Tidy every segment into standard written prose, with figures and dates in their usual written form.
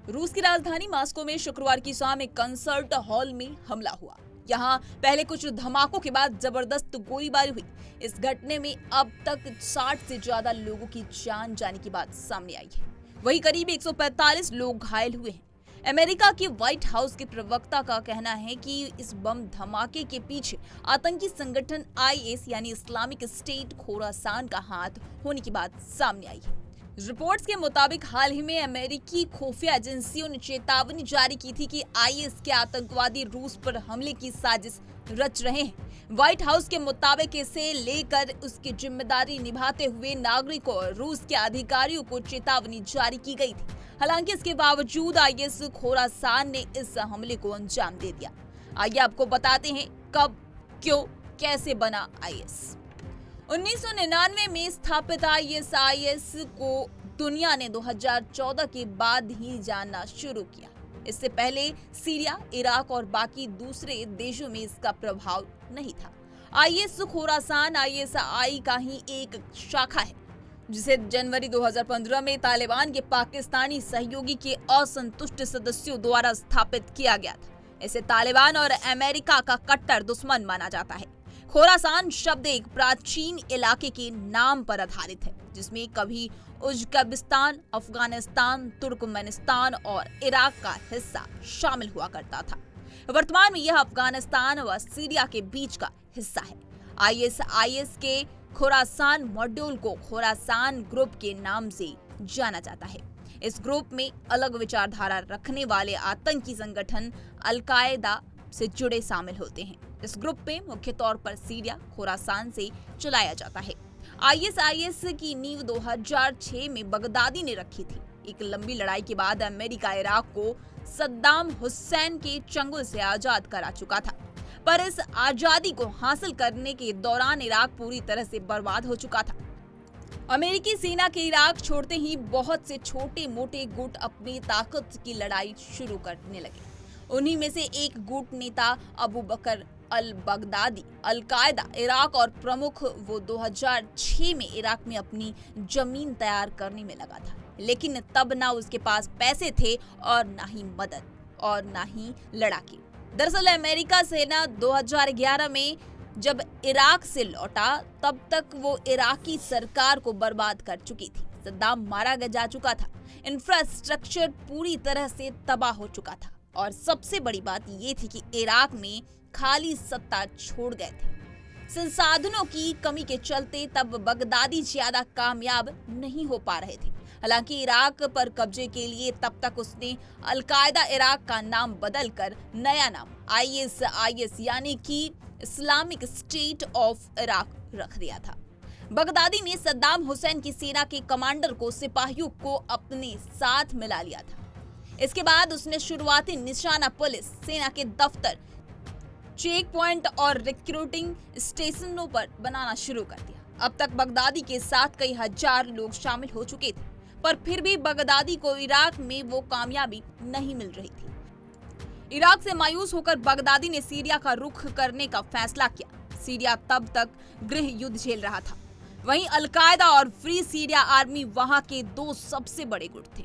रूस की राजधानी मॉस्को में शुक्रवार की शाम एक कंसर्ट हॉल में हमला हुआ। यहाँ पहले कुछ धमाकों के बाद जबरदस्त गोलीबारी हुई। इस घटने में अब तक 60 से ज्यादा लोगों की जान जाने की बात सामने आई है। वहीं करीब 145 लोग घायल हुए हैं। अमेरिका के व्हाइट हाउस के प्रवक्ता का कहना है कि इस बम धमाके के पीछे आतंकी संगठन आईएस यानी इस्लामिक स्टेट खोरासान का हाथ होने की बात सामने आई है। रिपोर्ट्स के मुताबिक हाल ही में अमेरिकी खुफिया एजेंसियों ने चेतावनी जारी की थी कि आईएस के आतंकवादी रूस पर हमले की साजिश रच रहे हैं। व्हाइट हाउस के मुताबिक इसे लेकर उसकी जिम्मेदारी निभाते हुए नागरिकों और रूस के अधिकारियों को चेतावनी जारी की गई थी। हालांकि इसके बावजूद आईएस खोरासान ने इस हमले को अंजाम दे दिया। आइए आपको बताते हैं कब, क्यों, कैसे बना आईएस। 1999 में स्थापित आईएस को दुनिया ने 2014 के बाद ही जानना शुरू किया। इससे पहले सीरिया, इराक और बाकी दूसरे देशों में इसका प्रभाव नहीं था। आईएस खोरासान आईएसआई का ही एक शाखा है, जिसे जनवरी 2015 में तालिबान के पाकिस्तानी सहयोगी के असंतुष्ट सदस्यों द्वारा स्थापित किया गया था। इसे तालिबान और अमेरिका का कट्टर दुश्मन माना जाता है। खोरासान शब्द एक प्राचीन इलाके के नाम पर आधारित है, जिसमें कभी उज्बेकिस्तान, अफगानिस्तान, तुर्कमेनिस्तान और इराक का हिस्सा शामिल हुआ करता था। वर्तमान में यह अफगानिस्तान व सीरिया के बीच का हिस्सा है। आईएस के खोरासान मॉड्यूल को खोरासान ग्रुप के नाम से जाना जाता है। इस ग्रुप में अलग विचारधारा रखने वाले आतंकी संगठन अल-कायदा से जुड़े शामिल होते हैं। इस ग्रुप में मुख्य तौर पर सीरिया, खोरासान से चलाया जाता है। आईएस की नींव 2006 में बगदादी ने रखी थी। एक लंबी लड़ाई के बाद अमेरिका इराक को सद्दाम हुसैन के चंगुल से आजाद करा चुका था, पर इस आजादी को हासिल करने के दौरान इराक पूरी तरह से बर्बाद हो चुका था। अमेरिकी सेना के इराक छोड़ते ही बहुत से छोटे मोटे गुट अपनी ताकत की लड़ाई शुरू करने लगे। उन्हीं में से एक गुट नेता अबू बकर अल बगदादी अल-कायदा इराक और प्रमुख वो 2006 में इराक में अपनी जमीन तैयार करने में लगा था, लेकिन तब ना उसके पास पैसे थे और ना ही मदद और ना ही लड़ाके। दरअसल अमेरिका सेना 2011 में जब इराक से लौटा, तब तक वो इराकी सरकार को बर्बाद कर चुकी थी। सद्दाम मारा जा चुका था, इंफ्रास्ट्रक्चर पूरी तरह से तबाह हो चुका था और सबसे बड़ी बात ये थी कि इराक में खाली सत्ता छोड़ गए थे। संसाधनों की कमी के चलते तब बगदादी ज्यादा कामयाब नहीं हो पा रहे थे। हालांकि इराक पर कब्जे के लिए तब तक उसने अल-कायदा इराक का नाम बदलकर नया नाम आईएस यानी कि इस्लामिक स्टेट ऑफ इराक रख दिया था। बगदादी ने सद्दाम हुसैन की सेना के कमांडर को, सिपाहियों को अपने साथ मिला लिया था। इसके बाद उसने शुरुआती निशाना पुलिस, सेना के दफ्तर, चेक पॉइंट और रिक्रूटिंग स्टेशनों पर बनाना शुरू कर दिया। अब तक बगदादी के साथ कई हजार लोग शामिल हो चुके थे, पर फिर भी बगदादी को इराक में वो कामयाबी नहीं मिल रही थी। इराक से मायूस होकर बगदादी ने सीरिया का रुख करने का फैसला किया। सीरिया तब तक गृह युद्ध झेल रहा था। वहीं अल-कायदा और फ्री सीरिया आर्मी वहां के दो सबसे बड़े गुट थे।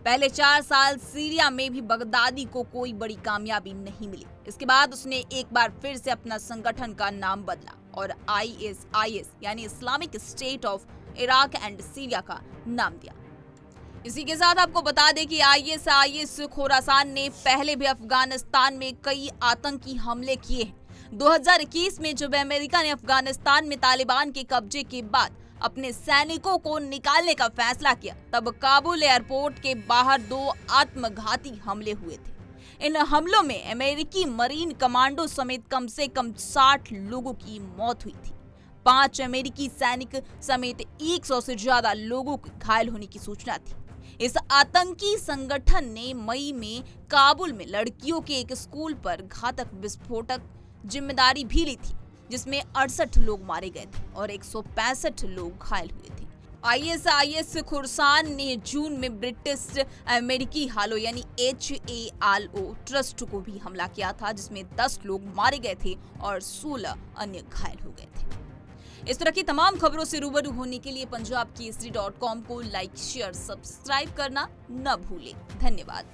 पहले 4 साल सीरिया में भी बगदादी को कोई बड़ी कामयाबी नहीं मिली। इसके बाद उसने एक बार फिर से अपना संगठन का नाम बदला और आईएस यानी Islamic state of Iraq and Syria का नाम दिया। इसी के साथ आपको बता दें कि आईएस खोरासान ने पहले भी अफगानिस्तान में कई आतंकी हमले किए हैं। 2021 में जब अमेरिका ने अफगानिस्तान में तालिबान के कब्जे के बाद अपने सैनिकों को निकालने का फैसला किया, तब काबुल एयरपोर्ट के बाहर 2 आत्मघाती हमले हुए थे। इन हमलों में अमेरिकी मरीन कमांडो समेत कम से कम 60 लोगों की मौत हुई थी। 5 अमेरिकी सैनिक समेत 100 से ज्यादा लोगों के घायल होने की सूचना थी। इस आतंकी संगठन ने मई में काबुल में लड़कियों के एक स्कूल पर घातक विस्फोटक जिम्मेदारी भी ली थी, जिसमें 68 लोग मारे गए थे और 165 लोग घायल हुए थे। आईएस खोरासान ने जून में ब्रिटिश अमेरिकी हालो यानी HALO ट्रस्ट को भी हमला किया था, जिसमें 10 लोग मारे गए थे और 16 अन्य घायल हो गए थे। इस तरह की तमाम खबरों से रूबरू होने के लिए punjabkesari.com को लाइक, शेयर, सब्सक्राइब करना न भूलें। धन्यवाद।